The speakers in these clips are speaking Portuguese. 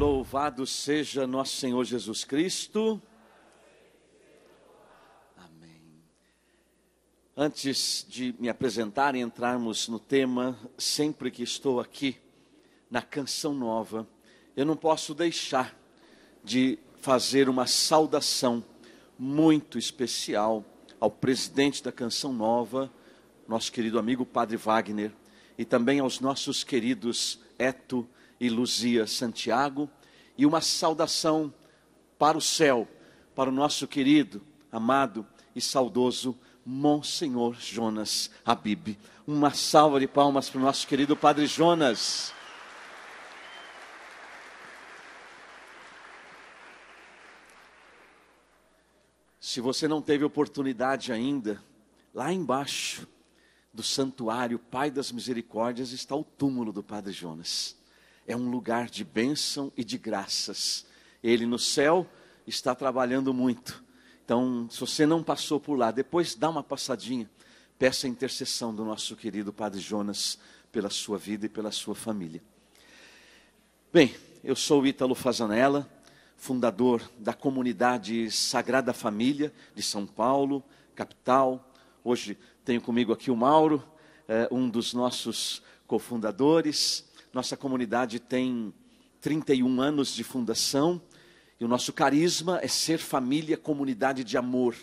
Louvado seja nosso Senhor Jesus Cristo. Amém. Antes de me apresentar e entrarmos no tema, sempre que estou aqui na Canção Nova, eu não posso deixar de fazer uma saudação muito especial ao presidente da Canção Nova, nosso querido amigo Padre Wagner, e também aos nossos queridos Eto e Luzia Santiago, e uma saudação para o céu, para o nosso querido, amado e saudoso Monsenhor Jonas Habib. Uma salva de palmas para o nosso querido Padre Jonas. Se você não teve oportunidade ainda, lá embaixo do santuário Pai das Misericórdias está o túmulo do Padre Jonas. É um lugar de bênção e de graças. Ele no céu está trabalhando muito. Então, se você não passou por lá, depois dá uma passadinha. Peça a intercessão do nosso querido Padre Jonas pela sua vida e pela sua família. Bem, eu sou o Ítalo Fazanella, fundador da comunidade Sagrada Família de São Paulo, capital. Hoje tenho comigo aqui o Mauro, um dos nossos cofundadores. Nossa comunidade tem 31 anos de fundação e o nosso carisma é ser família, comunidade de amor.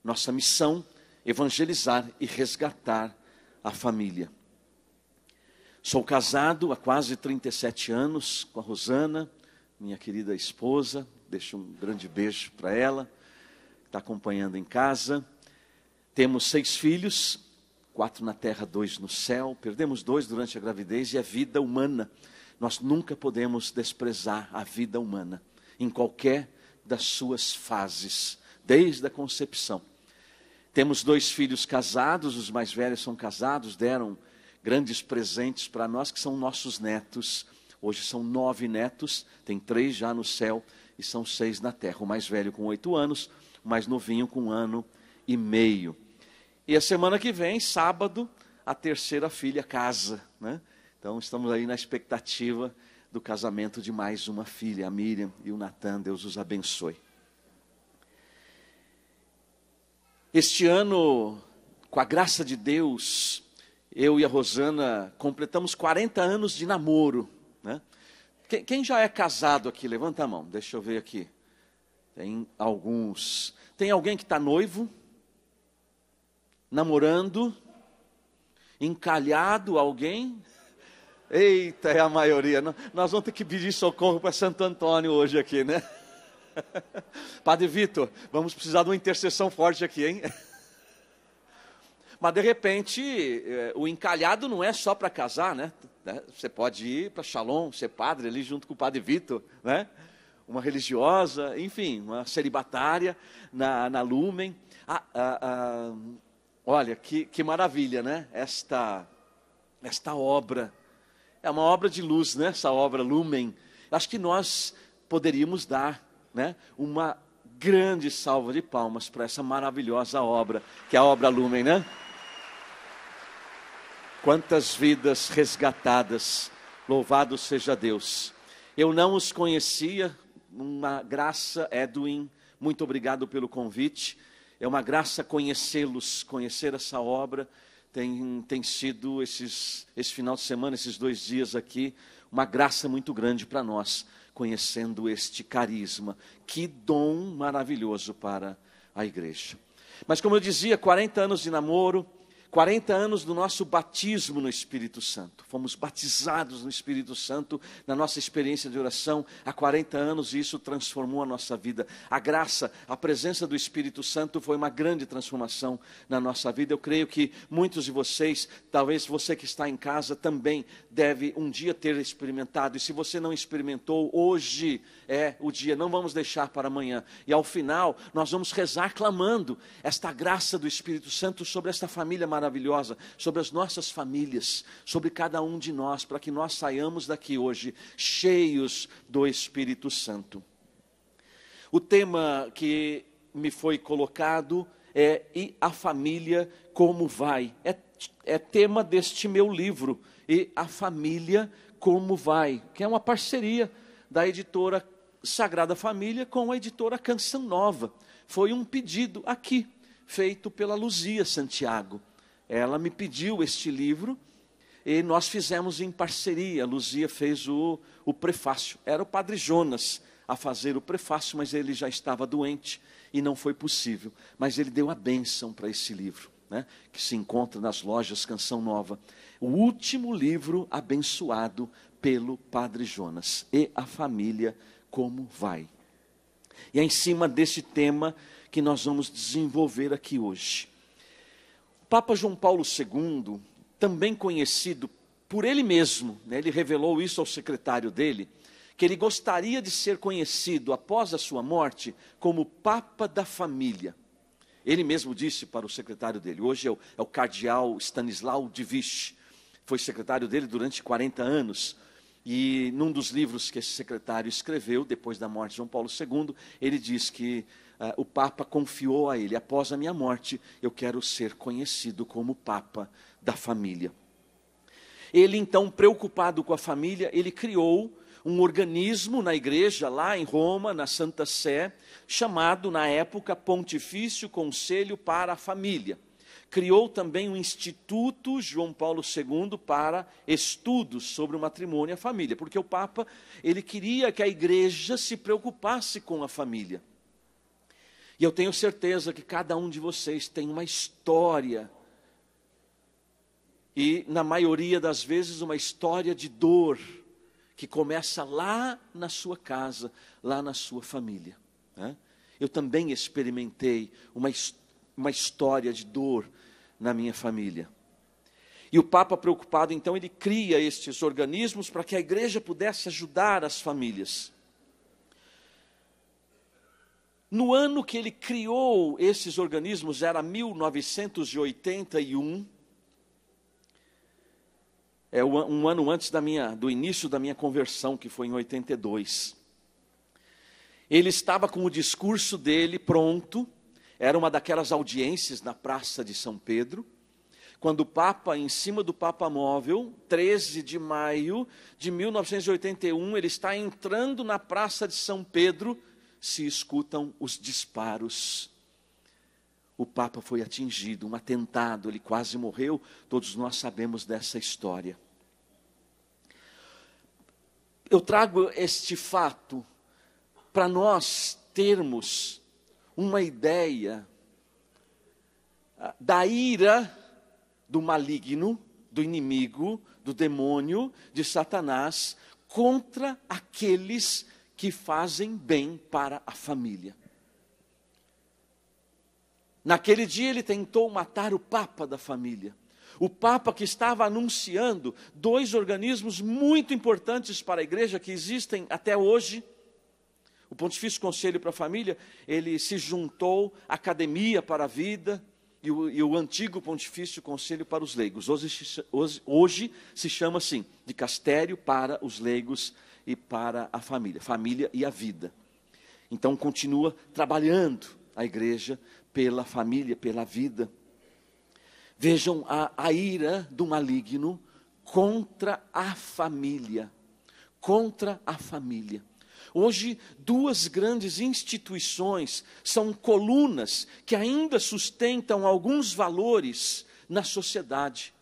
Nossa missão, evangelizar e resgatar a família. Sou casado há quase 37 anos com a Rosana, minha querida esposa. Deixo um grande beijo para ela, que está acompanhando em casa. Temos 6 filhos, 4 na terra, 2 no céu. Perdemos 2 durante a gravidez e a vida humana. Nós nunca podemos desprezar a vida humana, em qualquer das suas fases, desde a concepção. Temos 2 filhos casados, os mais velhos são casados, deram grandes presentes para nós, que são nossos netos. Hoje são 9 netos, tem 3 já no céu e são 6 na terra. O mais velho com 8 anos, o mais novinho com 1 ano e meio. E a semana que vem, sábado, a terceira filha casa, né? Então estamos aí na expectativa do casamento de mais uma filha, a Miriam e o Natan. Deus os abençoe. Este ano, com a graça de Deus, eu e a Rosana completamos 40 anos de namoro, né? Quem já é casado aqui? Levanta a mão, deixa eu ver aqui. Tem alguns. Tem alguém que está noivo? Namorando? Encalhado alguém? Eita, é a maioria. Nós vamos ter que pedir socorro para Santo Antônio hoje aqui, né? Padre Vitor, vamos precisar de uma intercessão forte aqui, hein? Mas de repente, o encalhado não é só para casar, né? Você pode ir para Shalom, ser padre ali junto com o Padre Vitor, né? Uma religiosa, enfim, uma celibatária na Lumen. Olha, que maravilha, né? Esta obra, é uma obra de luz, né? Essa obra Lumen. Acho que nós poderíamos dar, né, uma grande salva de palmas para essa maravilhosa obra, que é a obra Lumen, né? Quantas vidas resgatadas, louvado seja Deus. Eu não os conhecia, uma graça, Edwin, muito obrigado pelo convite. É uma graça conhecê-los, conhecer essa obra. Tem sido esse final de semana, esses 2 dias aqui, uma graça muito grande para nós, conhecendo este carisma. Que dom maravilhoso para a igreja. Mas como eu dizia, 40 anos de namoro, 40 anos do nosso batismo no Espírito Santo. Fomos batizados no Espírito Santo na nossa experiência de oração há 40 anos e isso transformou a nossa vida. A graça, a presença do Espírito Santo foi uma grande transformação na nossa vida. Eu creio que muitos de vocês, talvez você que está em casa também deve um dia ter experimentado. E se você não experimentou, hoje é o dia, não vamos deixar para amanhã. E ao final, nós vamos rezar clamando esta graça do Espírito Santo sobre esta família maravilhosa, sobre as nossas famílias, sobre cada um de nós, para que nós saiamos daqui hoje cheios do Espírito Santo. O tema que me foi colocado é "E a família como vai?". É tema deste meu livro, "E a família como vai?", que é uma parceria da editora Sagrada Família com a editora Canção Nova. Foi um pedido aqui, feito pela Luzia Santiago. Ela me pediu este livro e nós fizemos em parceria. A Luzia fez o prefácio. Era o Padre Jonas a fazer o prefácio, mas ele já estava doente e não foi possível. Mas ele deu a bênção para esse livro, né, que se encontra nas lojas Canção Nova. O último livro abençoado pelo Padre Jonas. E a família, como vai? E é em cima desse tema que nós vamos desenvolver aqui hoje. O Papa João Paulo II, também conhecido por ele mesmo, né, ele revelou isso ao secretário dele, que ele gostaria de ser conhecido após a sua morte como Papa da Família. Ele mesmo disse para o secretário dele, hoje é o cardeal Stanislau de Vichy, foi secretário dele durante 40 anos, e num dos livros que esse secretário escreveu, depois da morte de João Paulo II, ele diz que o Papa confiou a ele, após a minha morte, eu quero ser conhecido como Papa da Família. Ele então, preocupado com a família, ele criou um organismo na igreja, lá em Roma, na Santa Sé, chamado na época Pontifício Conselho para a Família. Criou também um Instituto João Paulo II para estudos sobre o matrimônio e a família, porque o Papa, ele queria que a igreja se preocupasse com a família. E eu tenho certeza que cada um de vocês tem uma história, e na maioria das vezes uma história de dor, que começa lá na sua casa, lá na sua família, né? Eu também experimentei uma história de dor na minha família. E o Papa, preocupado, então, ele cria estes organismos para que a igreja pudesse ajudar as famílias. No ano que ele criou esses organismos, era 1981, um ano antes do início da minha conversão, que foi em 82. Ele estava com o discurso dele pronto, era uma daquelas audiências na Praça de São Pedro, quando o Papa, em cima do Papa Móvel, 13 de maio de 1981, ele está entrando na Praça de São Pedro, se escutam os disparos. O Papa foi atingido, um atentado, ele quase morreu, todos nós sabemos dessa história. Eu trago este fato para nós termos uma ideia da ira do maligno, do inimigo, do demônio, de Satanás, contra aqueles que fazem bem para a família. Naquele dia ele tentou matar o Papa da família. O Papa que estava anunciando dois organismos muito importantes para a igreja, que existem até hoje. O Pontifício Conselho para a Família, ele se juntou à Academia para a Vida e o antigo Pontifício Conselho para os Leigos. Hoje se chama assim, de Castério para os Leigos e para a Família. Família e a Vida. Então continua trabalhando a igreja pela família, pela vida. Vejam a ira do maligno contra a família. Contra a família. Hoje, duas grandes instituições são colunas que ainda sustentam alguns valores na sociedade.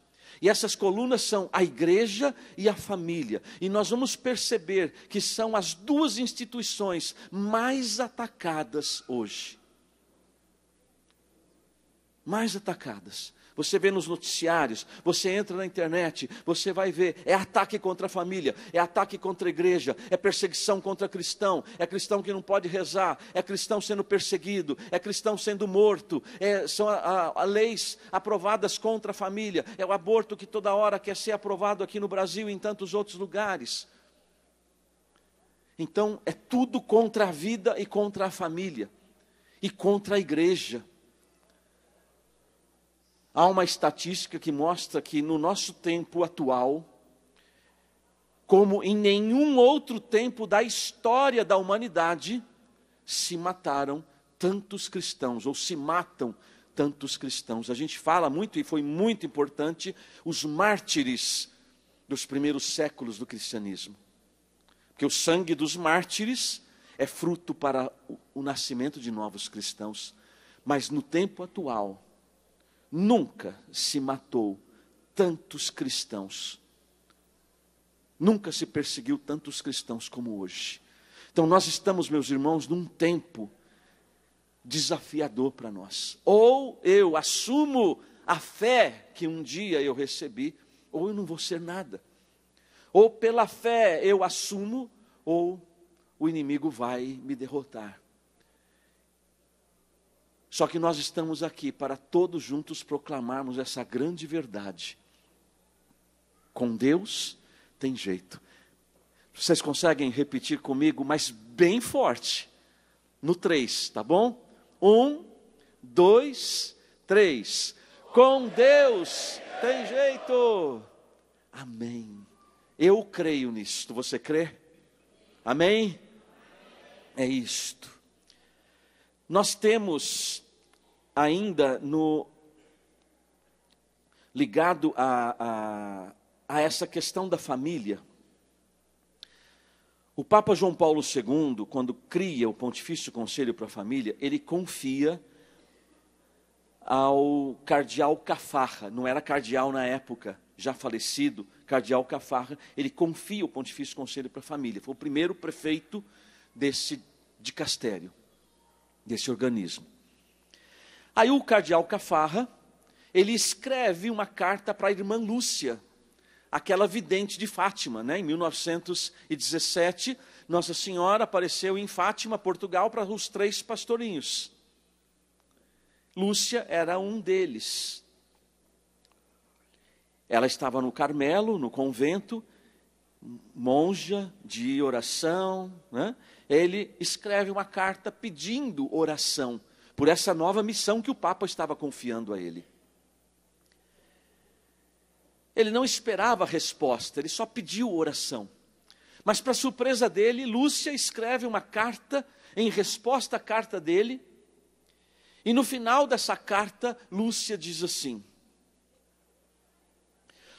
E essas colunas são a igreja e a família. E nós vamos perceber que são as duas instituições mais atacadas hoje. Mais atacadas. Você vê nos noticiários, você entra na internet, você vai ver, é ataque contra a família, é ataque contra a igreja, é perseguição contra cristão, é cristão que não pode rezar, é cristão sendo perseguido, é cristão sendo morto, são leis aprovadas contra a família, é o aborto que toda hora quer ser aprovado aqui no Brasil e em tantos outros lugares. Então, é tudo contra a vida e contra a família, e contra a igreja. Há uma estatística que mostra que no nosso tempo atual, como em nenhum outro tempo da história da humanidade, se mataram tantos cristãos, ou se matam tantos cristãos. A gente fala muito, e foi muito importante, os mártires dos primeiros séculos do cristianismo. que o sangue dos mártires é fruto para o nascimento de novos cristãos. Mas no tempo atual, nunca se matou tantos cristãos. Nunca se perseguiu tantos cristãos como hoje. Então nós estamos, meus irmãos, num tempo desafiador para nós. Ou eu assumo a fé que um dia eu recebi, ou eu não vou ser nada. Ou pela fé eu assumo, ou o inimigo vai me derrotar. Só que nós estamos aqui para todos juntos proclamarmos essa grande verdade. Com Deus tem jeito. Vocês conseguem repetir comigo, mas bem forte? No 3, tá bom? 1, 2, 3. Com Deus tem jeito. Amém. Eu creio nisto. Você crê? Amém? É isto. Nós temos ainda ligado a essa questão da família. O Papa João Paulo II, quando cria o Pontifício Conselho para a Família, ele confia ao cardeal Caffarra, não era cardeal na época, já falecido, cardeal Caffarra, ele confia o Pontifício Conselho para a Família. Foi o primeiro prefeito desse dicastério, desse organismo. Aí o cardeal Caffarra, ele escreve uma carta para a irmã Lúcia, aquela vidente de Fátima, né? Em 1917, Nossa Senhora apareceu em Fátima, Portugal, para os 3 pastorinhos. Lúcia era um deles. Ela estava no Carmelo, no convento, monja de oração, né? Ele escreve uma carta pedindo oração por essa nova missão que o Papa estava confiando a ele. Ele não esperava a resposta, ele só pediu oração. Mas, para surpresa dele, Lúcia escreve uma carta em resposta à carta dele. E no final dessa carta, Lúcia diz assim: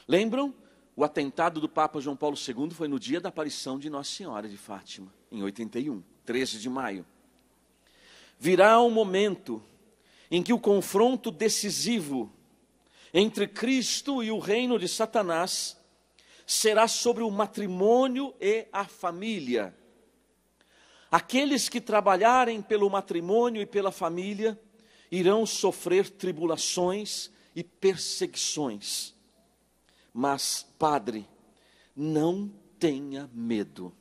lembram? O atentado do Papa João Paulo II foi no dia da aparição de Nossa Senhora de Fátima, em 81, 13 de maio. Virá um momento em que o confronto decisivo entre Cristo e o reino de Satanás será sobre o matrimônio e a família. Aqueles que trabalharem pelo matrimônio e pela família irão sofrer tribulações e perseguições. Mas, padre, não tenha medo,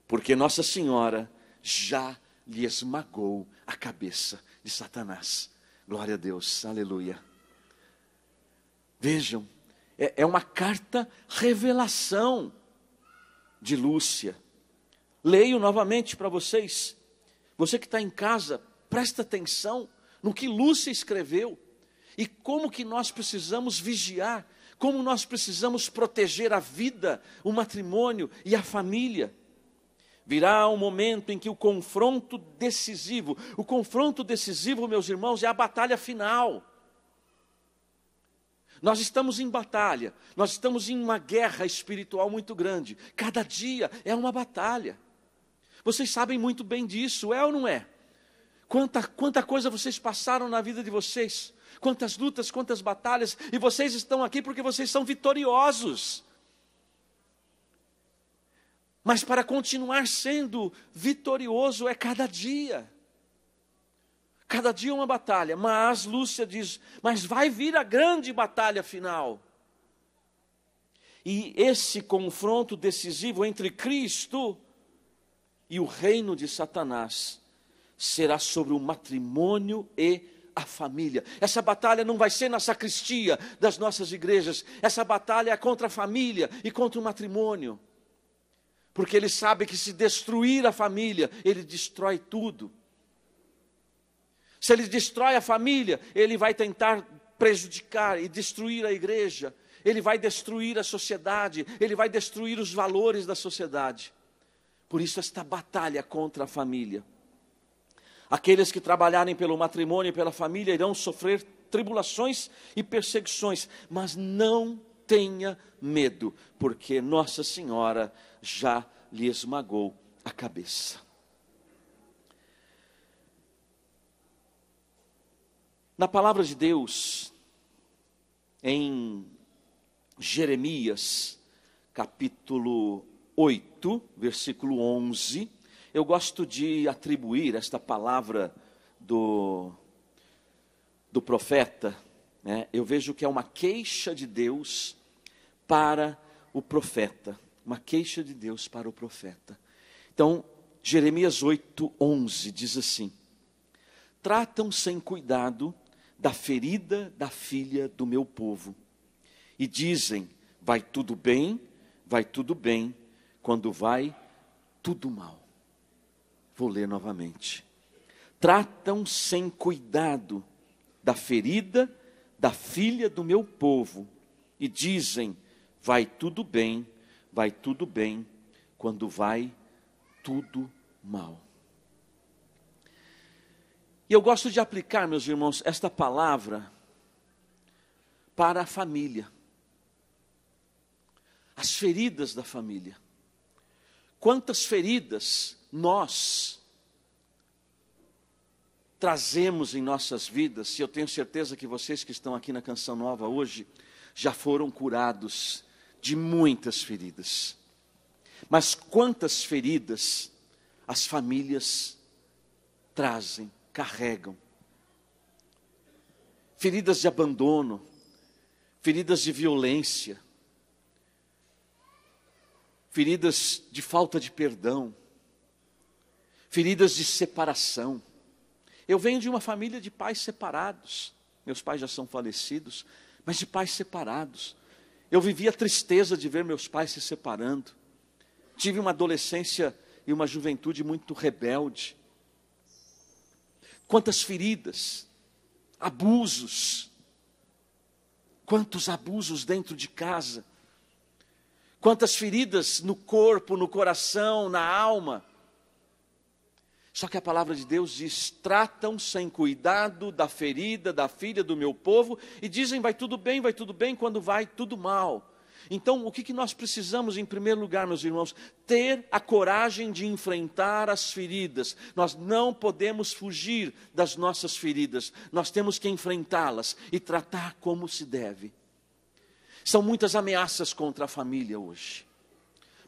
porque Nossa Senhora já lhe esmagou a cabeça de Satanás. Glória a Deus, aleluia. Vejam, é uma carta revelação de Lúcia. Leio novamente para vocês. Você que está em casa, presta atenção no que Lúcia escreveu e como que nós precisamos vigiar, como nós precisamos proteger a vida, o matrimônio e a família. Virá um momento em que o confronto decisivo, meus irmãos, é a batalha final. Nós estamos em batalha, nós estamos em uma guerra espiritual muito grande. Cada dia é uma batalha. Vocês sabem muito bem disso, é ou não é? Quanta coisa vocês passaram na vida de vocês, quantas lutas, quantas batalhas, e vocês estão aqui porque vocês são vitoriosos. Mas para continuar sendo vitorioso é cada dia. Cada dia uma batalha, mas Lúcia diz, mas vai vir a grande batalha final. E esse confronto decisivo entre Cristo e o reino de Satanás será sobre o matrimônio e a família. Essa batalha não vai ser na sacristia das nossas igrejas, essa batalha é contra a família e contra o matrimônio. Porque ele sabe que se destruir a família, ele destrói tudo. Se ele destrói a família, ele vai tentar prejudicar e destruir a igreja. Ele vai destruir a sociedade, ele vai destruir os valores da sociedade. Por isso esta batalha contra a família. Aqueles que trabalharem pelo matrimônio e pela família irão sofrer tribulações e perseguições, mas não tenha medo, porque Nossa Senhora já lhe esmagou a cabeça. Na palavra de Deus, em Jeremias, capítulo 8, versículo 11, eu gosto de atribuir esta palavra do profeta, né? Eu vejo que é uma queixa de Deus para o profeta, uma queixa de Deus para o profeta. Então, Jeremias 8, 11 diz assim: tratam sem cuidado da ferida da filha do meu povo, e dizem, vai tudo bem, quando vai tudo mal. Vou ler novamente. Tratam sem cuidado da ferida da filha do meu povo, e dizem, vai tudo bem, quando vai tudo mal. E eu gosto de aplicar, meus irmãos, esta palavra para a família. As feridas da família. Quantas feridas nós trazemos em nossas vidas, e eu tenho certeza que vocês que estão aqui na Canção Nova hoje, já foram curados de muitas feridas. Mas quantas feridas as famílias trazem, carregam? Feridas de abandono, feridas de violência, feridas de falta de perdão, feridas de separação. Eu venho de uma família de pais separados, meus pais já são falecidos, mas de pais separados. Eu vivi a tristeza de ver meus pais se separando, tive uma adolescência e uma juventude muito rebelde. Quantas feridas, abusos, quantos abusos dentro de casa, quantas feridas no corpo, no coração, na alma. Só que a palavra de Deus diz, tratam sem cuidado da ferida da filha do meu povo, e dizem, vai tudo bem, quando vai tudo mal. Então, o que nós precisamos, em primeiro lugar, meus irmãos? Ter a coragem de enfrentar as feridas. Nós não podemos fugir das nossas feridas, nós temos que enfrentá-las e tratar como se deve. São muitas ameaças contra a família hoje.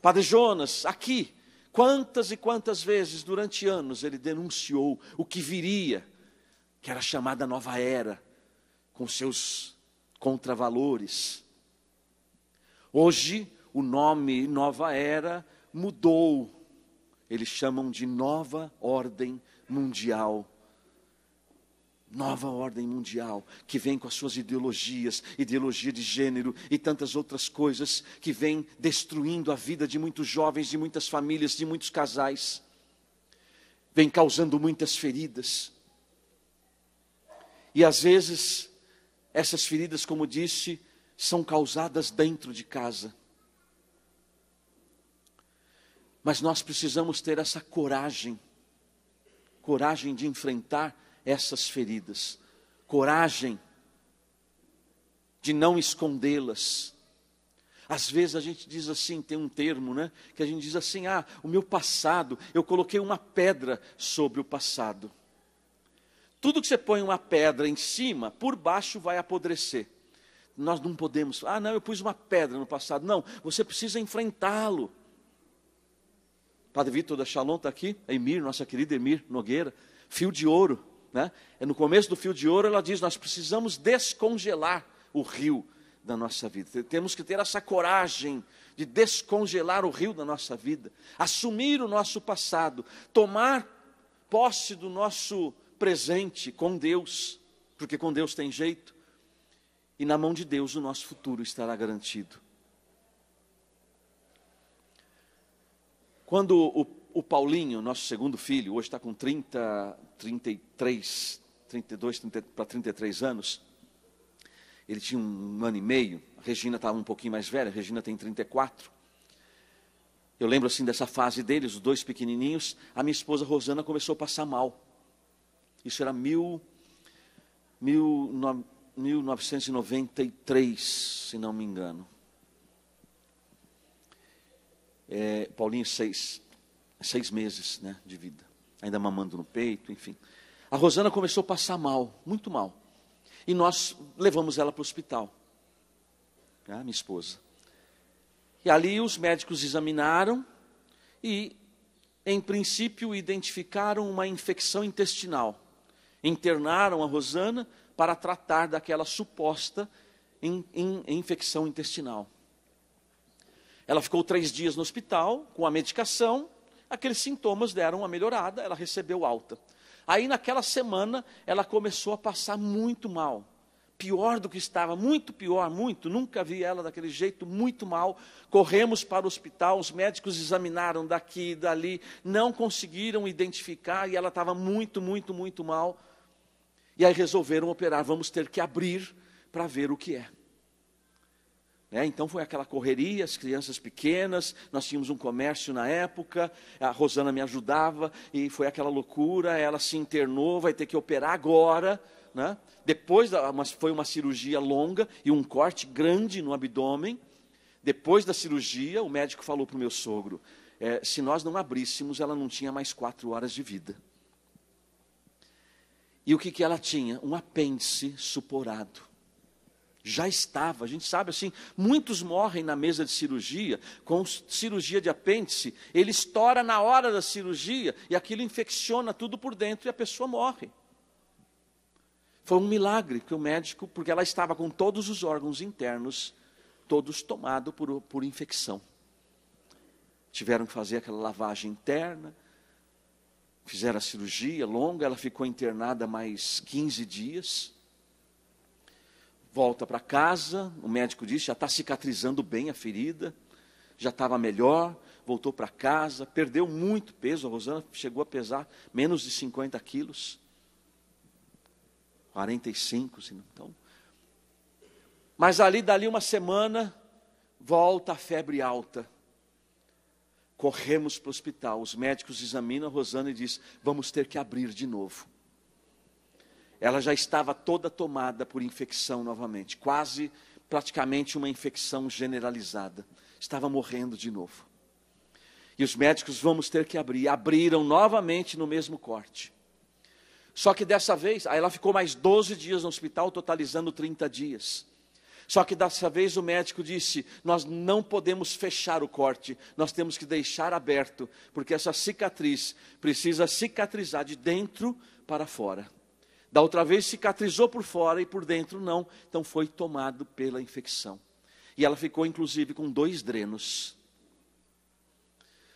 Padre Jonas, aqui, quantas e quantas vezes durante anos ele denunciou o que viria, que era a chamada nova era, com seus contravalores. Hoje, o nome nova era mudou. Eles chamam de nova ordem mundial. Nova ordem mundial, que vem com as suas ideologias, ideologia de gênero e tantas outras coisas, que vem destruindo a vida de muitos jovens, de muitas famílias, de muitos casais. Vem causando muitas feridas. E às vezes, essas feridas, como disse, são causadas dentro de casa. Mas nós precisamos ter essa coragem de enfrentar essas feridas, coragem de não escondê-las. Às vezes a gente diz assim, tem um termo, né, que a gente diz assim, o meu passado, eu coloquei uma pedra sobre o passado. Tudo que você põe uma pedra em cima, por baixo vai apodrecer. Nós não podemos, não, eu pus uma pedra no passado. Não, você precisa enfrentá-lo. Padre Vitor da Shalom está aqui, a Emir, nossa querida Emir Nogueira, fio de ouro, né? No começo do fio de ouro ela diz, nós precisamos descongelar o rio da nossa vida. Temos que ter essa coragem de descongelar o rio da nossa vida, assumir o nosso passado, tomar posse do nosso presente com Deus, porque com Deus tem jeito. E na mão de Deus o nosso futuro estará garantido. Quando o Paulinho, nosso segundo filho, hoje está com 32 para 33 anos, ele tinha um ano e meio, a Regina estava um pouquinho mais velha, a Regina tem 34. Eu lembro assim dessa fase deles, os dois pequenininhos, a minha esposa Rosana começou a passar mal. Isso era 1993, se não me engano. Paulinho, 6 meses, né, de vida, ainda mamando no peito, enfim. A Rosana começou a passar mal, muito mal. E nós levamos ela para o hospital, né, minha esposa. E ali os médicos examinaram e, em princípio, identificaram uma infecção intestinal. Internaram a Rosana para tratar daquela suposta infecção intestinal. Ela ficou 3 dias no hospital com a medicação, aqueles sintomas deram uma melhorada, ela recebeu alta. Aí naquela semana ela começou a passar muito mal, pior do que estava, muito pior, muito, nunca vi ela daquele jeito, muito mal. Corremos para o hospital, os médicos examinaram daqui e dali, não conseguiram identificar e ela estava muito, muito, muito mal. E aí resolveram operar, vamos ter que abrir para ver o que é. Então foi aquela correria, as crianças pequenas, nós tínhamos um comércio na época, a Rosana me ajudava, e foi aquela loucura, ela se internou, vai ter que operar agora, né? Foi uma cirurgia longa e um corte grande no abdômen. Depois da cirurgia, o médico falou para o meu sogro, se nós não abríssemos, ela não tinha mais 4 horas de vida. E o que ela tinha? Um apêndice suporado. Já estava, a gente sabe assim, muitos morrem na mesa de cirurgia, com cirurgia de apêndice, ele estoura na hora da cirurgia, e aquilo infecciona tudo por dentro, e a pessoa morre. Foi um milagre que o médico, porque ela estava com todos os órgãos internos, todos tomados por infecção. Tiveram que fazer aquela lavagem interna, fizeram a cirurgia longa, ela ficou internada mais 15 dias, volta para casa, o médico disse, já está cicatrizando bem a ferida, já estava melhor, voltou para casa, perdeu muito peso, a Rosana chegou a pesar menos de 50 quilos, 45, se não. Então, mas dali uma semana, volta a febre alta, corremos para o hospital, os médicos examinam a Rosana e dizem, vamos ter que abrir de novo. Ela já estava toda tomada por infecção novamente, praticamente uma infecção generalizada. Estava morrendo de novo. E os médicos, vamos ter que abrir. Abriram novamente no mesmo corte. Só que dessa vez, aí ela ficou mais 12 dias no hospital, totalizando 30 dias. Só que dessa vez o médico disse, nós não podemos fechar o corte, nós temos que deixar aberto, porque essa cicatriz precisa cicatrizar de dentro para fora. Da outra vez cicatrizou por fora e por dentro não, então foi tomado pela infecção. E ela ficou inclusive com 2 drenos,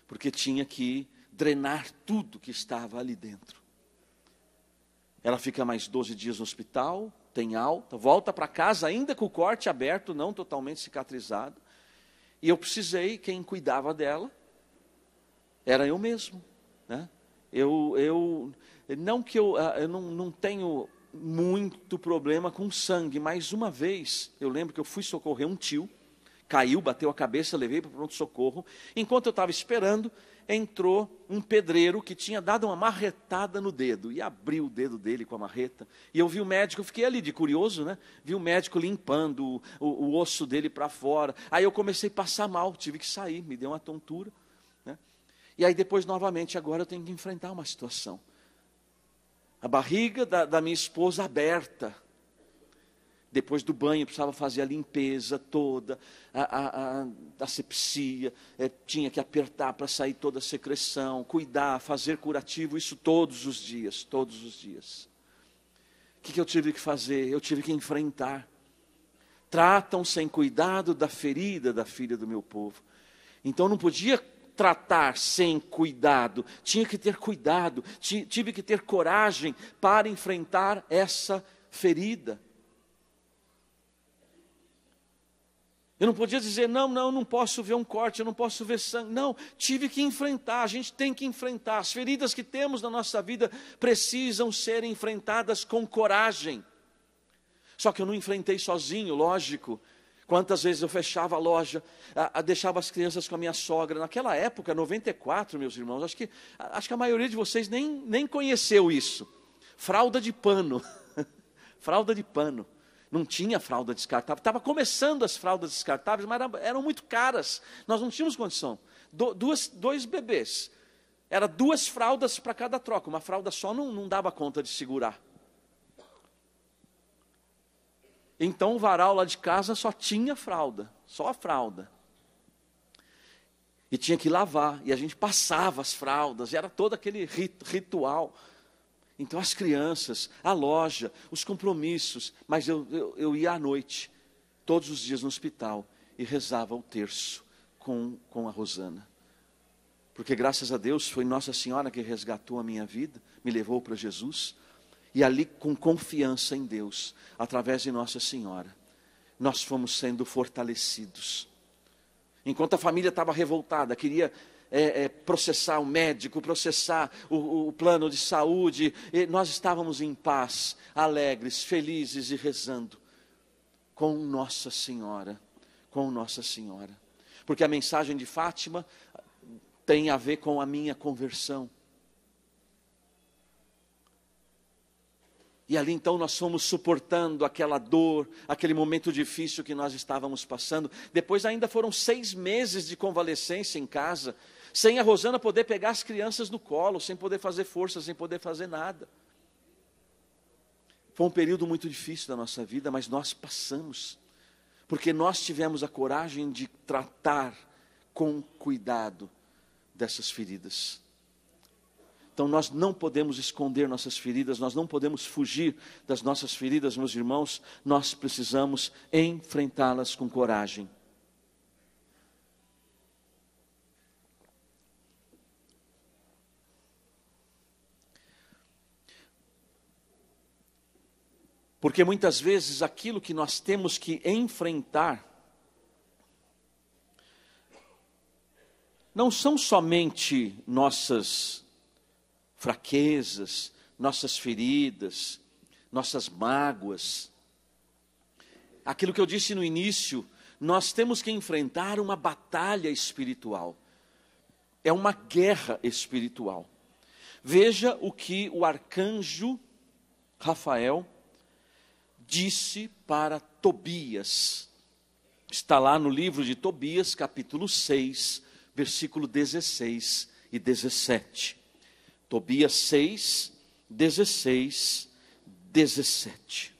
porque tinha que drenar tudo que estava ali dentro. Ela fica mais 12 dias no hospital, tem alta, volta para casa ainda com o corte aberto, não totalmente cicatrizado. E eu precisei, quem cuidava dela, era eu mesmo, né? Não que eu não tenho muito problema com sangue, mas uma vez, eu lembro que eu fui socorrer um tio, caiu, bateu a cabeça, levei para o pronto-socorro. Enquanto eu estava esperando, entrou um pedreiro que tinha dado uma marretada no dedo, e abriu o dedo dele com a marreta. E eu vi o médico, eu fiquei ali de curioso, né? Vi o médico limpando o osso dele para fora. Aí eu comecei a passar mal, tive que sair, me deu uma tontura. E aí depois, novamente, agora eu tenho que enfrentar uma situação. A barriga da minha esposa aberta. Depois do banho, precisava fazer a limpeza toda, a asepsia, tinha que apertar para sair toda a secreção, cuidar, fazer curativo, isso todos os dias, todos os dias. O que eu tive que fazer? Eu tive que enfrentar. Tratam sem cuidado da ferida da filha do meu povo. Então não podia tratar sem cuidado, tinha que ter cuidado, tive que ter coragem para enfrentar essa ferida. Eu não podia dizer, não posso ver um corte, eu não posso ver sangue. Não, tive que enfrentar, a gente tem que enfrentar. As feridas que temos na nossa vida precisam ser enfrentadas com coragem. Só que eu não enfrentei sozinho, lógico. Quantas vezes eu fechava a loja, deixava as crianças com a minha sogra. Naquela época, 94, meus irmãos, acho que a maioria de vocês nem conheceu isso. Fralda de pano. Fralda de pano. Não tinha fralda descartável. Estava começando as fraldas descartáveis, mas eram muito caras. Nós não tínhamos condição. Dois bebês. Era 2 fraldas para cada troca. Uma fralda só não dava conta de segurar. Então o varal lá de casa só tinha fralda. Só a fralda. E tinha que lavar. E a gente passava as fraldas. E era todo aquele ritual. Então as crianças, a loja, os compromissos. Mas eu ia à noite, todos os dias no hospital, e rezava o terço com a Rosana. Porque graças a Deus foi Nossa Senhora que resgatou a minha vida, me levou para Jesus. E ali com confiança em Deus, através de Nossa Senhora, nós fomos sendo fortalecidos. Enquanto a família estava revoltada, queria processar o médico, processar o plano de saúde, nós estávamos em paz, alegres, felizes e rezando com Nossa Senhora, com Nossa Senhora. Porque a mensagem de Fátima tem a ver com a minha conversão. E ali então nós fomos suportando aquela dor, aquele momento difícil que nós estávamos passando. Depois ainda foram 6 meses de convalescência em casa, sem a Rosana poder pegar as crianças no colo, sem poder fazer força, sem poder fazer nada. Foi um período muito difícil da nossa vida, mas nós passamos. Porque nós tivemos a coragem de tratar com cuidado dessas feridas. Então nós não podemos esconder nossas feridas, nós não podemos fugir das nossas feridas, meus irmãos, nós precisamos enfrentá-las com coragem. Porque muitas vezes aquilo que nós temos que enfrentar não são somente nossas fraquezas, nossas feridas, nossas mágoas. Aquilo que eu disse no início, nós temos que enfrentar uma batalha espiritual. É uma guerra espiritual. Veja o que o arcanjo Rafael disse para Tobias. Está lá no livro de Tobias, capítulo 6, versículo 16 e 17. Tobias 6, 16, 17.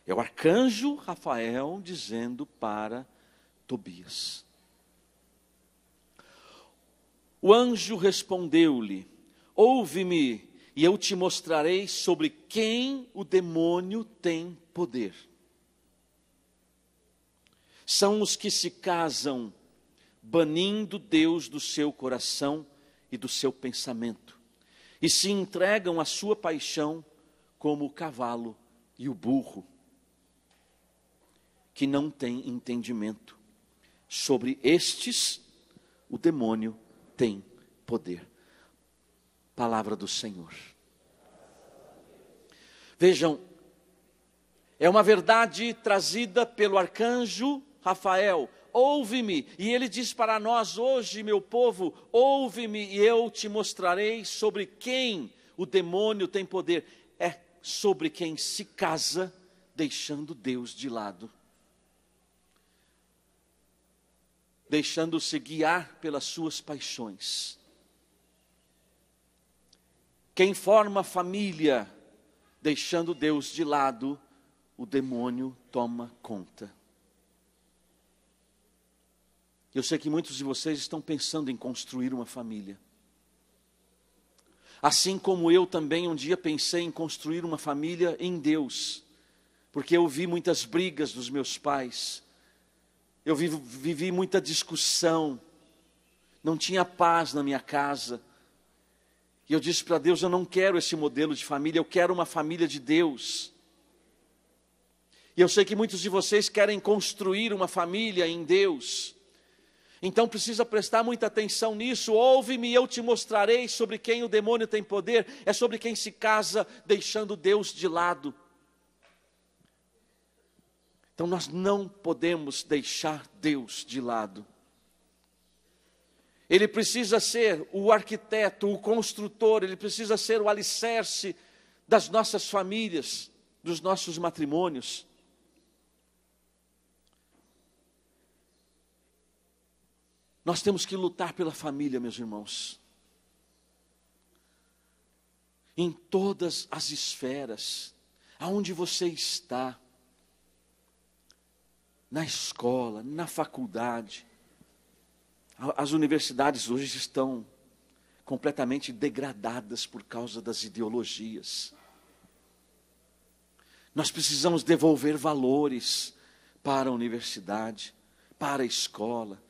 É o arcanjo Rafael dizendo para Tobias. O anjo respondeu-lhe: ouve-me, e eu te mostrarei sobre quem o demônio tem poder. São os que se casam, banindo Deus do seu coração e do seu pensamento, e se entregam à sua paixão como o cavalo e o burro, que não tem entendimento. Sobre estes, o demônio tem poder. Palavra do Senhor. Vejam, é uma verdade trazida pelo arcanjo Rafael. Ouve-me, e ele diz para nós hoje, meu povo, ouve-me e eu te mostrarei sobre quem o demônio tem poder. É sobre quem se casa deixando Deus de lado. Deixando-se guiar pelas suas paixões. Quem forma família, deixando Deus de lado, o demônio toma conta. Eu sei que muitos de vocês estão pensando em construir uma família. Assim como eu também um dia pensei em construir uma família em Deus. Porque eu vi muitas brigas dos meus pais. Eu vivi muita discussão. Não tinha paz na minha casa. E eu disse para Deus, eu não quero esse modelo de família, eu quero uma família de Deus. E eu sei que muitos de vocês querem construir uma família em Deus. Então precisa prestar muita atenção nisso. Ouve-me e eu te mostrarei sobre quem o demônio tem poder. É sobre quem se casa deixando Deus de lado. Então nós não podemos deixar Deus de lado. Ele precisa ser o arquiteto, o construtor, ele precisa ser o alicerce das nossas famílias. dos nossos matrimônios. Nós temos que lutar pela família, meus irmãos. Em todas as esferas, aonde você está, na escola, na faculdade. As universidades hoje estão completamente degradadas por causa das ideologias. Nós precisamos devolver valores para a universidade, para a escola,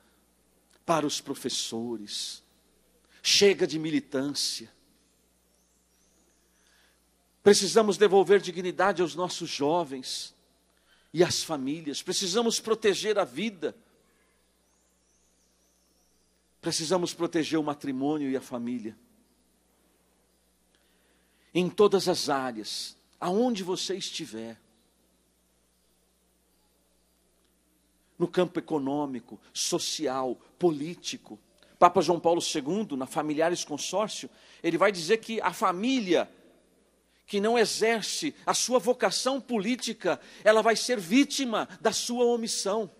para os professores. Chega de militância. Precisamos devolver dignidade aos nossos jovens e às famílias. Precisamos proteger a vida. Precisamos proteger o matrimônio e a família. Em todas as áreas, aonde você estiver. No campo econômico, social, político. Papa João Paulo II, na Familiares Consórcio, ele vai dizer que a família que não exerce a sua vocação política, ela vai ser vítima da sua omissão.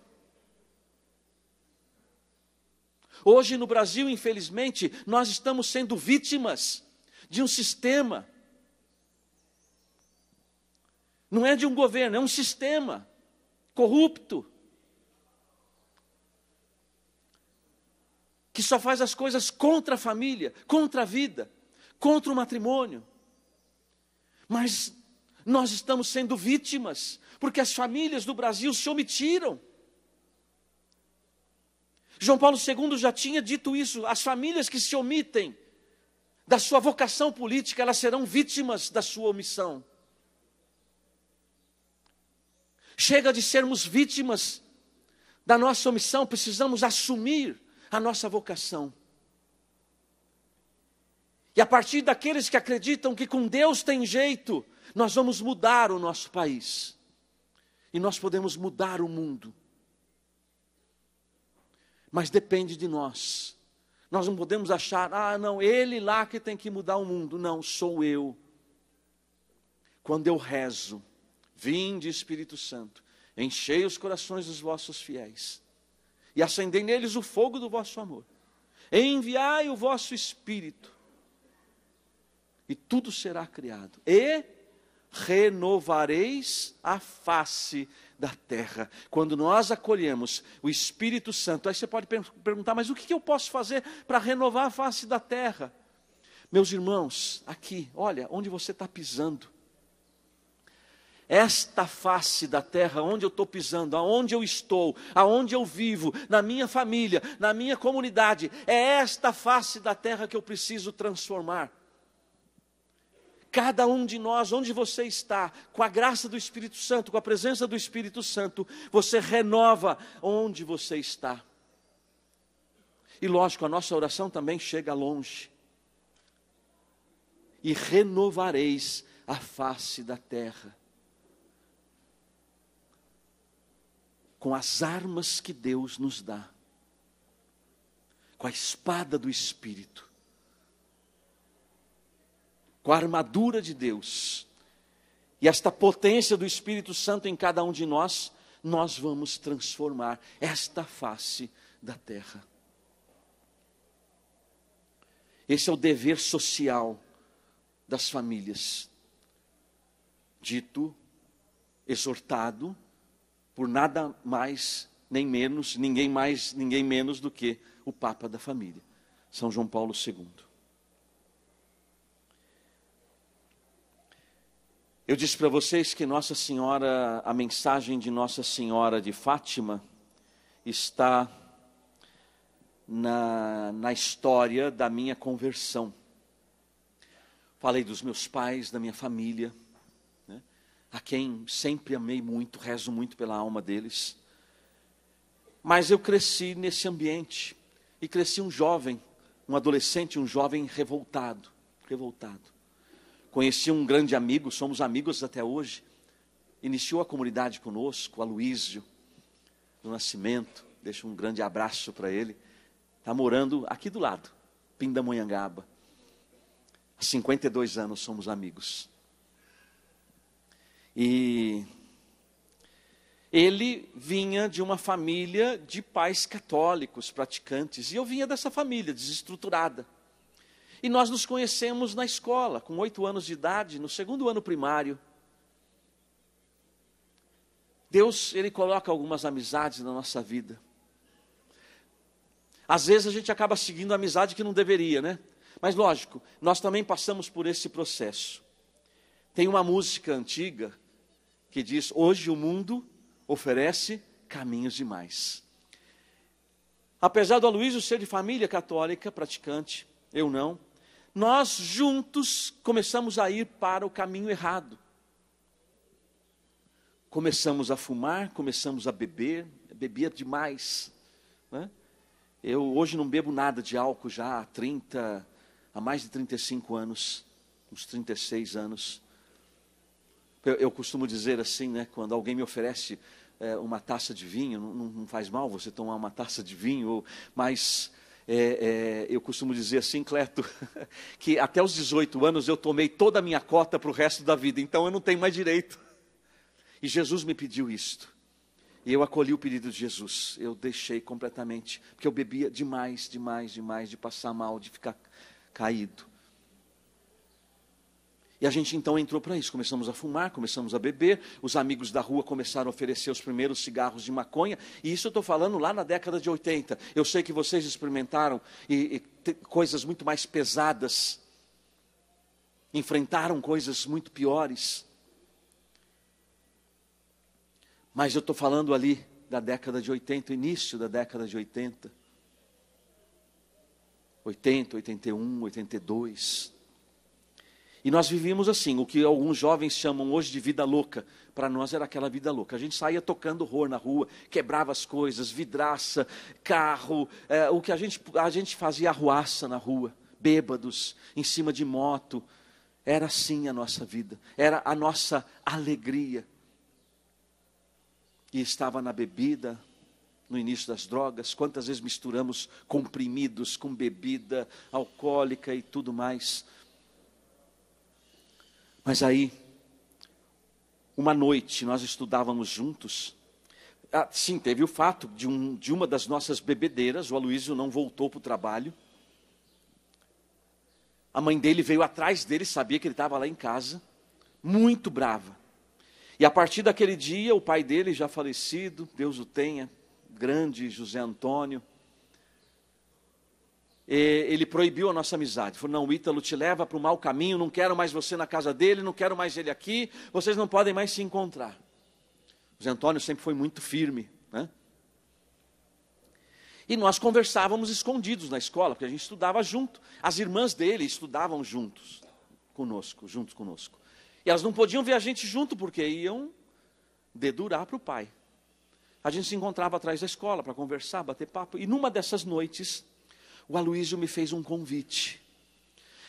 Hoje no Brasil, infelizmente, nós estamos sendo vítimas de um sistema. Não é de um governo, é um sistema corrupto, que só faz as coisas contra a família, contra a vida, contra o matrimônio. Mas nós estamos sendo vítimas, porque as famílias do Brasil se omitiram. João Paulo II já tinha dito isso: as famílias que se omitem da sua vocação política, elas serão vítimas da sua omissão. Chega de sermos vítimas da nossa omissão, precisamos assumir a nossa vocação. E a partir daqueles que acreditam que com Deus tem jeito, nós vamos mudar o nosso país. E nós podemos mudar o mundo. Mas depende de nós. Nós não podemos achar, não, ele lá que tem que mudar o mundo. Não, sou eu. Quando eu rezo, vinde Espírito Santo, enchei os corações dos vossos fiéis, e acendei neles o fogo do vosso amor. Enviai o vosso Espírito, e tudo será criado. E renovareis a face da terra. Quando nós acolhemos o Espírito Santo, aí você pode perguntar, mas o que eu posso fazer para renovar a face da terra? Meus irmãos, aqui, olha, onde você está pisando. Esta face da terra, onde eu estou pisando, aonde eu estou, aonde eu vivo, na minha família, na minha comunidade, é esta face da terra que eu preciso transformar. Cada um de nós, onde você está, com a graça do Espírito Santo, com a presença do Espírito Santo, você renova onde você está. E lógico, a nossa oração também chega longe. E renovareis a face da terra. Com as armas que Deus nos dá. Com a espada do Espírito. Com a armadura de Deus, e esta potência do Espírito Santo em cada um de nós, nós vamos transformar esta face da terra. Esse é o dever social das famílias, dito, exortado, por nada mais, nem menos, ninguém mais, ninguém menos do que o Papa da família, São João Paulo II. Eu disse para vocês que Nossa Senhora, a mensagem de Nossa Senhora de Fátima está na história da minha conversão. Falei dos meus pais, da minha família, né, a quem sempre amei muito, rezo muito pela alma deles. Mas eu cresci nesse ambiente, e cresci um jovem, um adolescente, um jovem revoltado. Conheci um grande amigo, somos amigos até hoje. Iniciou a comunidade conosco, Aloísio do Nascimento. Deixo um grande abraço para ele. Está morando aqui do lado, Pindamonhangaba. Há 52 anos somos amigos. E ele vinha de uma família de pais católicos, praticantes, e eu vinha dessa família desestruturada. E nós nos conhecemos na escola, com 8 anos de idade, no 2º ano primário. Deus, Ele coloca algumas amizades na nossa vida. Às vezes a gente acaba seguindo a amizade que não deveria, né? Mas lógico, nós também passamos por esse processo. Tem uma música antiga que diz: hoje o mundo oferece caminhos demais. Apesar do Aloysio ser de família católica, praticante, eu não, nós juntos começamos a ir para o caminho errado. Começamos a fumar, começamos a beber, bebia demais, né? Eu hoje não bebo nada de álcool já há mais de 35 anos, uns 36 anos. Eu costumo dizer assim, né, quando alguém me oferece uma taça de vinho, não faz mal você tomar uma taça de vinho, mas eu costumo dizer assim, Cleto, que até os 18 anos eu tomei toda a minha cota para o resto da vida, então eu não tenho mais direito. E Jesus me pediu isto, e eu acolhi o pedido de Jesus, eu deixei completamente, porque eu bebia demais, de passar mal, de ficar caído. E a gente então entrou para isso, começamos a fumar, começamos a beber, os amigos da rua começaram a oferecer os primeiros cigarros de maconha, e isso eu estou falando lá na década de 80, eu sei que vocês experimentaram coisas muito mais pesadas, enfrentaram coisas muito piores, mas eu estou falando ali da década de 80, início da década de 80, 81, 82, e nós vivíamos assim, o que alguns jovens chamam hoje de vida louca. Para nós era aquela vida louca. A gente saía tocando horror na rua, quebrava as coisas, vidraça, carro. O que a gente fazia arruaça na rua, bêbados, em cima de moto. Era assim a nossa vida, era a nossa alegria. E estava na bebida, no início das drogas. Quantas vezes misturamos comprimidos com bebida alcoólica e tudo mais. Mas aí, uma noite, nós estudávamos juntos. Sim, teve o fato de uma das nossas bebedeiras, o Aloysio não voltou para o trabalho. A mãe dele veio atrás dele, sabia que ele estava lá em casa, muito brava. E a partir daquele dia, o pai dele, já falecido, Deus o tenha, grande José Antônio, ele proibiu a nossa amizade. Falou: não, o Ítalo te leva para o mau caminho, não quero mais você na casa dele, não quero mais ele aqui, vocês não podem mais se encontrar. O José Antônio sempre foi muito firme, né? E nós conversávamos escondidos na escola, porque a gente estudava junto. As irmãs dele estudavam juntos conosco. E elas não podiam ver a gente junto, porque iam dedurar para o pai. A gente se encontrava atrás da escola para conversar, bater papo. E numa dessas noites, o Aloysio me fez um convite.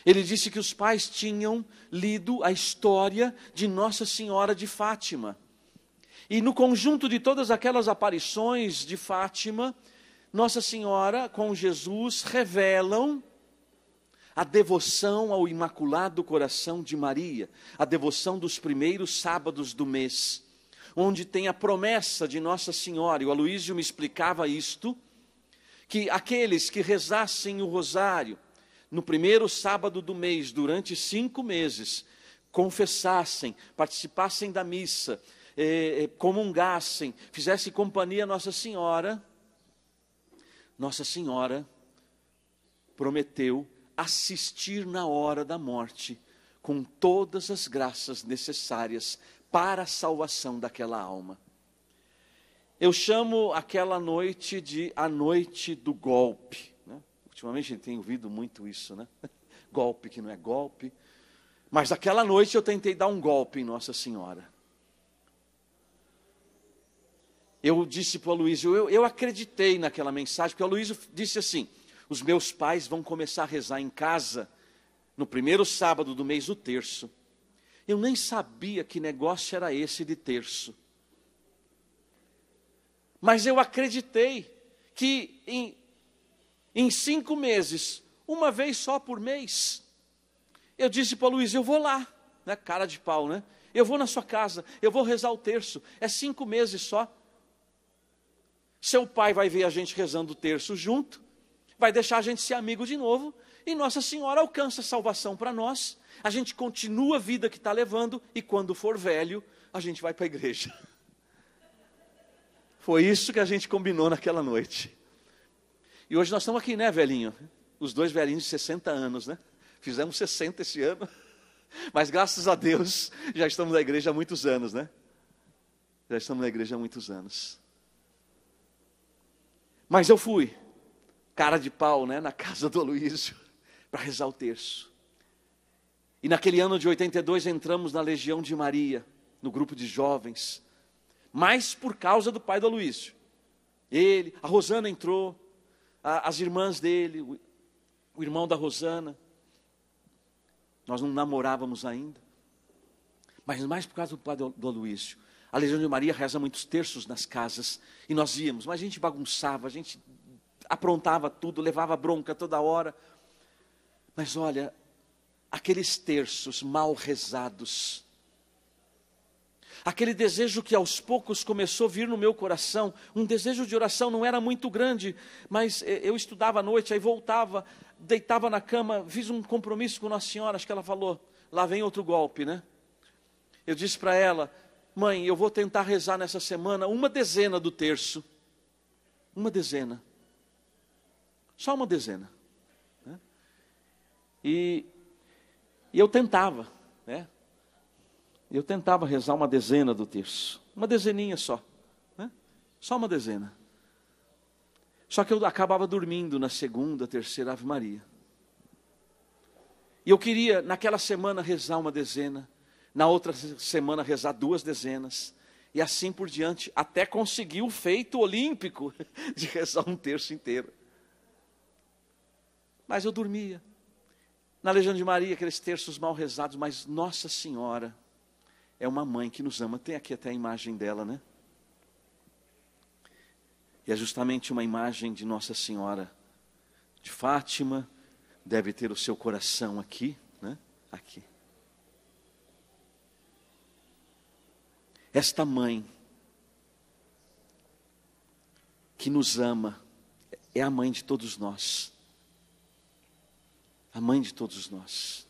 Ele disse que os pais tinham lido a história de Nossa Senhora de Fátima. E no conjunto de todas aquelas aparições de Fátima, Nossa Senhora com Jesus revelam a devoção ao Imaculado Coração de Maria, a devoção dos primeiros sábados do mês, onde tem a promessa de Nossa Senhora. E o Aloysio me explicava isto, que aqueles que rezassem o rosário no primeiro sábado do mês, durante 5 meses, confessassem, participassem da missa, comungassem, fizessem companhia a Nossa Senhora prometeu assistir na hora da morte, com todas as graças necessárias para a salvação daquela alma. Eu chamo aquela noite de a noite do golpe, né? Ultimamente a gente tem ouvido muito isso, né? Golpe que não é golpe. Mas aquela noite eu tentei dar um golpe em Nossa Senhora. Eu disse para o Aloysio, eu acreditei naquela mensagem, porque o Aloysio disse assim: os meus pais vão começar a rezar em casa no primeiro sábado do mês, o terço. Eu nem sabia que negócio era esse de terço. Mas eu acreditei que em 5 meses, uma vez só por mês, eu disse para o Luiz: eu vou lá, né? Cara de pau, né? Eu vou na sua casa, eu vou rezar o terço. É 5 meses só. Seu pai vai ver a gente rezando o terço junto, vai deixar a gente ser amigo de novo, e Nossa Senhora alcança a salvação para nós. A gente continua a vida que está levando, e quando for velho, a gente vai para a igreja. Foi isso que a gente combinou naquela noite. E hoje nós estamos aqui, né, velhinho? Os 2 velhinhos de 60 anos, né? Fizemos 60 esse ano. Mas graças a Deus, já estamos na igreja há muitos anos, né? Já estamos na igreja há muitos anos. Mas eu fui, cara de pau, né? Na casa do Aloísio, para rezar o terço. E naquele ano de 82 entramos na Legião de Maria, no grupo de jovens. Mas por causa do pai do Aloísio. Ele, a Rosana entrou, as irmãs dele, o irmão da Rosana. Nós não namorávamos ainda. Mas mais por causa do pai do Aloísio. A Legião de Maria reza muitos terços nas casas. E nós íamos, mas a gente bagunçava, a gente aprontava tudo, levava bronca toda hora. Mas olha, aqueles terços mal rezados, aquele desejo que aos poucos começou a vir no meu coração, um desejo de oração, não era muito grande, mas eu estudava à noite, aí voltava, deitava na cama, fiz um compromisso com Nossa Senhora, acho que ela falou, lá vem outro golpe, né? Eu disse para ela, mãe, eu vou tentar rezar nessa semana 10 do terço, 10, só 10, né? E eu tentava, né? Eu tentava rezar 10 do terço, 10 só, né? Só 10. Só que eu acabava dormindo na 2ª, 3ª Ave Maria. E eu queria, naquela semana, rezar 10, na outra semana, rezar 2 dezenas, e assim por diante, até conseguir o feito olímpico de rezar um terço inteiro. Mas eu dormia. Na Legião de Maria, aqueles terços mal rezados, mas Nossa Senhora é uma mãe que nos ama. Tem aqui até a imagem dela, né? E é justamente uma imagem de Nossa Senhora de Fátima. Deve ter o seu coração aqui, né? Aqui. Esta mãe que nos ama é a mãe de todos nós. A mãe de todos nós.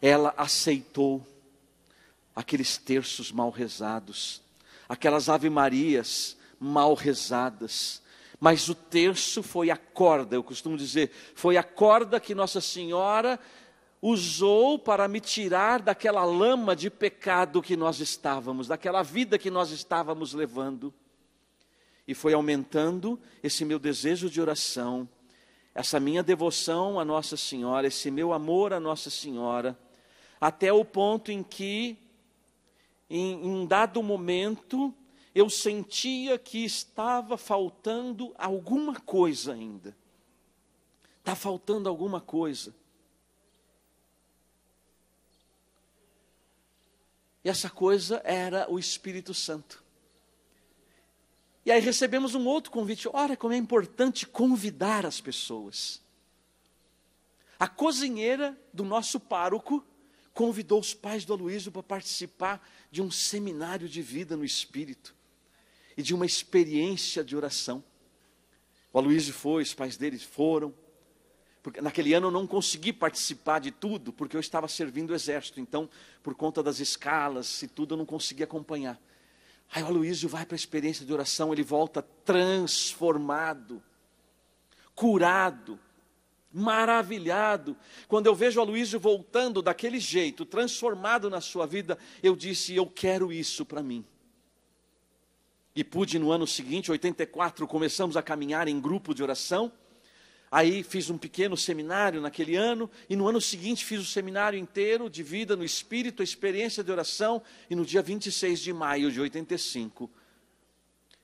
Ela aceitou aqueles terços mal rezados, aquelas Ave Marias mal rezadas, mas o terço foi a corda, eu costumo dizer, foi a corda que Nossa Senhora usou para me tirar daquela lama de pecado que nós estávamos, daquela vida que nós estávamos levando, e foi aumentando esse meu desejo de oração, essa minha devoção a Nossa Senhora, esse meu amor a Nossa Senhora, até o ponto em que, em um dado momento, eu sentia que estava faltando alguma coisa ainda. Está faltando alguma coisa. E essa coisa era o Espírito Santo. E aí recebemos um outro convite. Olha como é importante convidar as pessoas. A cozinheira do nosso pároco convidou os pais do Aloísio para participar de um seminário de vida no Espírito e de uma experiência de oração. O Aloísio foi, os pais dele foram. Porque naquele ano eu não consegui participar de tudo, porque eu estava servindo o exército. Então, por conta das escalas e tudo, eu não consegui acompanhar. Aí o Aloísio vai para a experiência de oração, ele volta transformado, curado, maravilhado. Quando eu vejo o Aloísio voltando daquele jeito, transformado na sua vida, eu disse, eu quero isso para mim. E pude no ano seguinte, 84, começamos a caminhar em grupo de oração. Aí fiz um pequeno seminário naquele ano, e no ano seguinte fiz o seminário inteiro de vida no Espírito, a experiência de oração, e no dia 26 de maio de 85,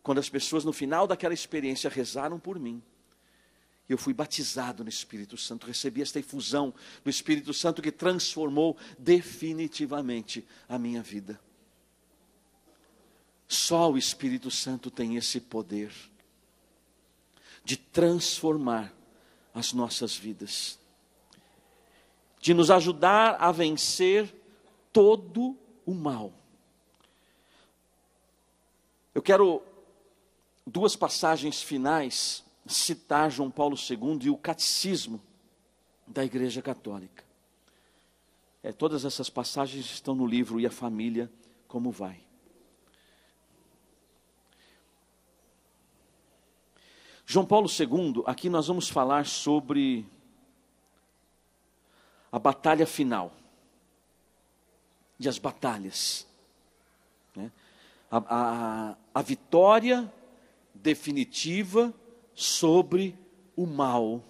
quando as pessoas no final daquela experiência rezaram por mim, eu fui batizado no Espírito Santo, recebi esta efusão do Espírito Santo que transformou definitivamente a minha vida. Só o Espírito Santo tem esse poder de transformar as nossas vidas, de nos ajudar a vencer todo o mal. Eu quero duas passagens finais citar João Paulo II e o Catecismo da Igreja Católica. Todas essas passagens estão no livro E a Família, Como Vai. João Paulo II, aqui nós vamos falar sobre a batalha final. E as batalhas. Né? A vitória definitiva sobre o mal.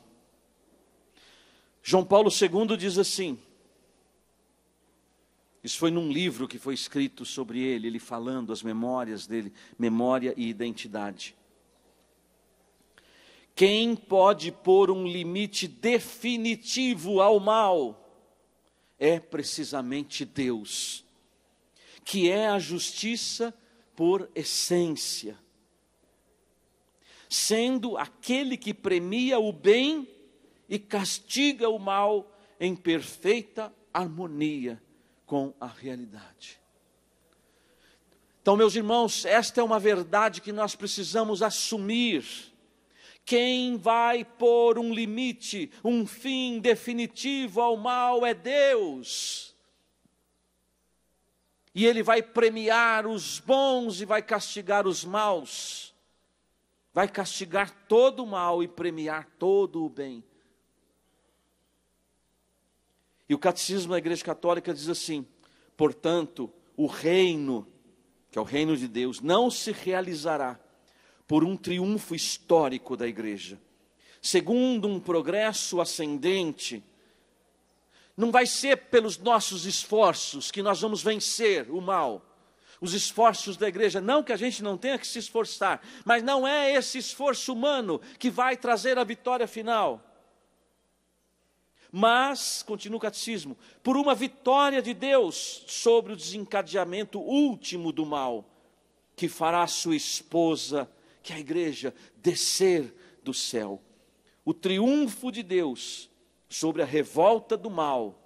João Paulo II diz assim, isso foi num livro que foi escrito sobre ele falando as memórias dele, memória e identidade. Quem pode pôr um limite definitivo ao mal é precisamente Deus, que é a justiça por essência, sendo aquele que premia o bem e castiga o mal em perfeita harmonia com a realidade. Então, meus irmãos, esta é uma verdade que nós precisamos assumir. Quem vai pôr um limite, um fim definitivo ao mal é Deus. E Ele vai premiar os bons e vai castigar os maus. Vai castigar todo o mal e premiar todo o bem. E o Catecismo da Igreja Católica diz assim: portanto, o reino, que é o reino de Deus, não se realizará por um triunfo histórico da igreja, segundo um progresso ascendente. Não vai ser pelos nossos esforços que nós vamos vencer o mal. Os esforços da igreja, não que a gente não tenha que se esforçar, mas não é esse esforço humano que vai trazer a vitória final. Mas, continua o catecismo, por uma vitória de Deus sobre o desencadeamento último do mal, que fará a sua esposa, que é a igreja, descer do céu. O triunfo de Deus sobre a revolta do mal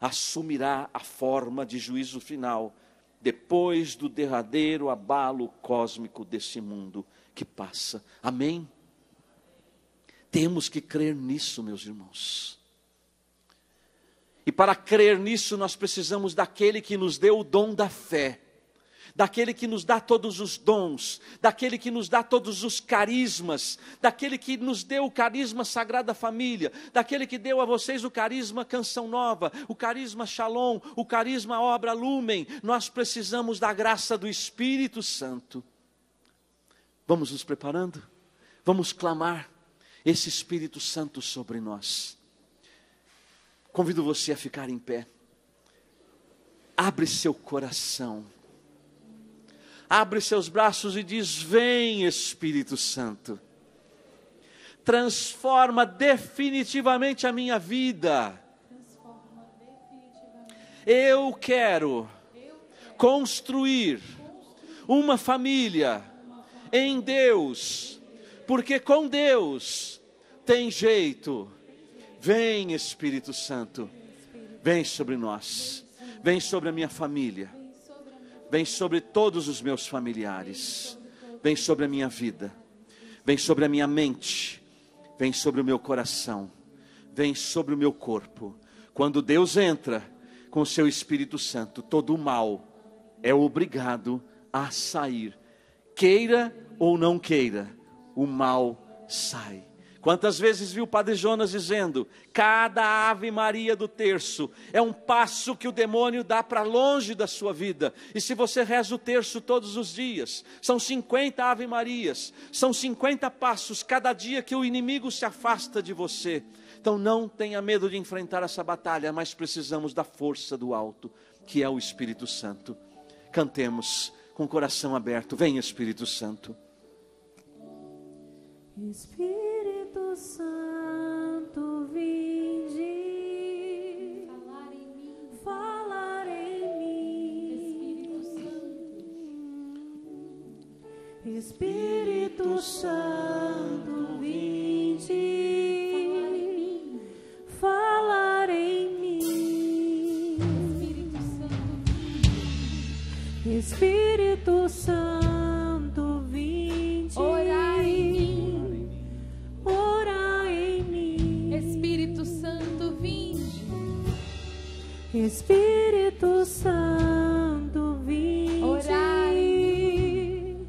assumirá a forma de juízo final, depois do derradeiro abalo cósmico desse mundo que passa. Amém? Temos que crer nisso, meus irmãos. E para crer nisso, nós precisamos daquele que nos deu o dom da fé, daquele que nos dá todos os dons, daquele que nos dá todos os carismas, daquele que nos deu o carisma Sagrada Família, daquele que deu a vocês o carisma Canção Nova, o carisma Shalom, o carisma Obra Lumen. Nós precisamos da graça do Espírito Santo. Vamos nos preparando? Vamos clamar esse Espírito Santo sobre nós. Convido você a ficar em pé. Abre seu coração. Abre seus braços e diz: vem, Espírito Santo. Transforma definitivamente a minha vida. Eu quero construir uma família em Deus, porque com Deus tem jeito. Vem, Espírito Santo, vem sobre nós, vem sobre a minha família, vem sobre todos os meus familiares, vem sobre a minha vida, vem sobre a minha mente, vem sobre o meu coração, vem sobre o meu corpo. Quando Deus entra com o seu Espírito Santo, todo o mal é obrigado a sair. Queira ou não queira, o mal sai. Quantas vezes viu o Padre Jonas dizendo: cada Ave Maria do terço é um passo que o demônio dá para longe da sua vida. E se você reza o terço todos os dias, são 50 Ave Marias, são 50 passos cada dia que o inimigo se afasta de você. Então não tenha medo de enfrentar essa batalha, mas precisamos da força do alto, que é o Espírito Santo. Cantemos com o coração aberto. Vem, Espírito Santo. Espírito Santo, vinde falar em mim. Espírito Santo, vinde falar em mim. Espírito Santo, vinde. Orar em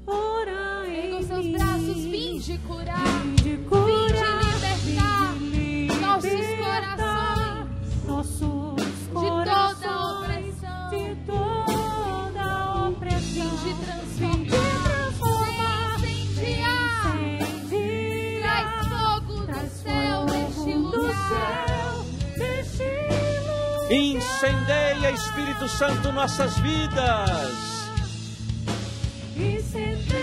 Ora Erga em os seus mim. braços, vinde curar. Vinde curar, libertar vinde nossos libertar nossos toda corações opressão. de toda opressão. Vinde Vinde transformar. transformar, Traz fogo do céu neste lugar. neste lugar. Incendeia, Espírito Santo, nossas vidas. Incendeia,